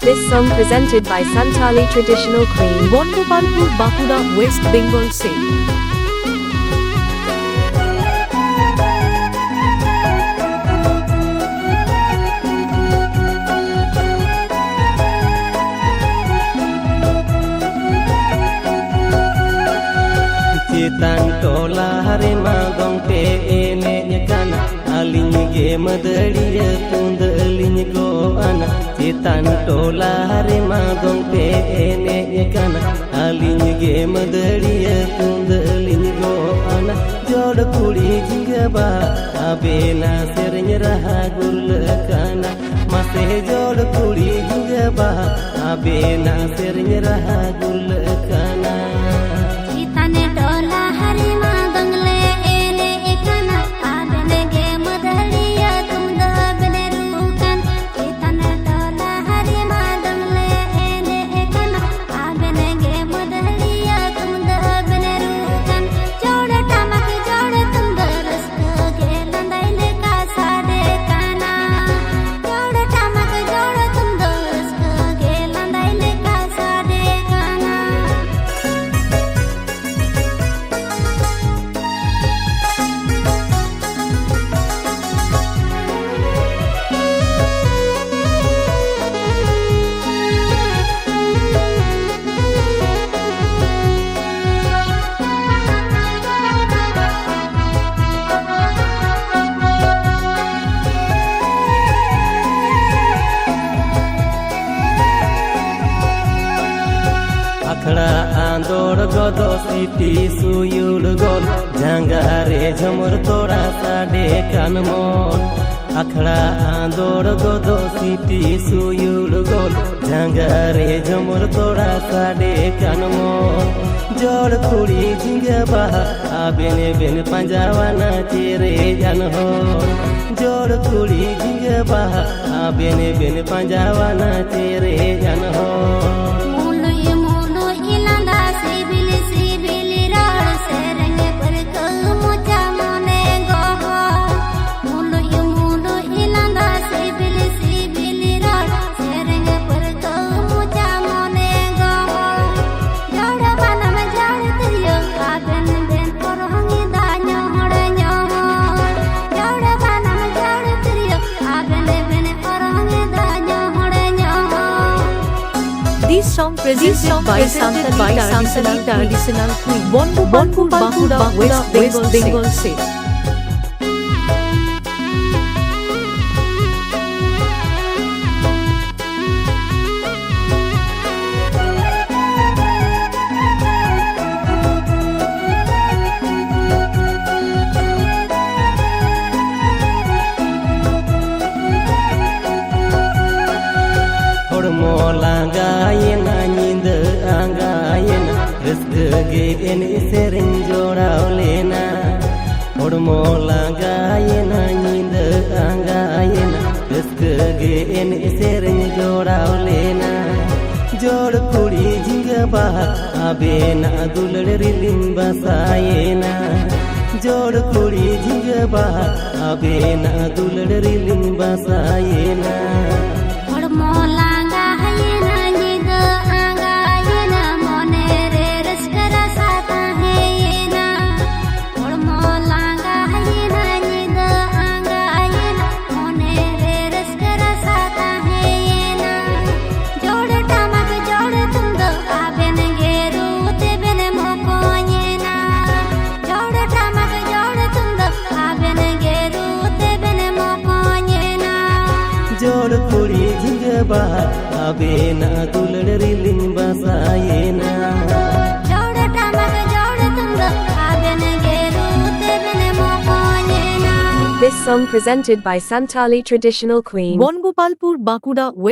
This song presented by Santali Traditional Queen, Bongopalpur, Bankura, West Bengal State. Citan tola hari magong pe ene kana alinya ge madariya tunda alinya go ana citan tola hari magong pe ene kana alinya ge madariya tunda alinya go ana jod kuri jinga ba abena sernya raha gurla kana mase jod kuri jinga ba abena sernya raha gurla kana Akhla andor godo siti suyul gol jangare jhamur tora sade kanmon akhla andor godo siti suyul gol jangare jhamur tora sade kanmon jod kuri jinga ba abene ben panjawana chere janho jod kuri jinga ba abene ben panjawana chere janho This song presented by Santali Traditional Queen, Bongopalpur, Bankura, West Bengal State. Molangayena nyinda angayena rezeki eni sering jorawlena molangayena nyinda angayena rezeki eni sering jorawlena jod kuri jinga ba abena dulad rilim basayena jod kuri jinga ba abena dulad rilim basayena jod kuri jinga ba abena dulad rilim basayena jod tamak jod tunda abene geru te bene mokonyena. This song presented by Santali Traditional Queen, Bongopalpur, Bankura, West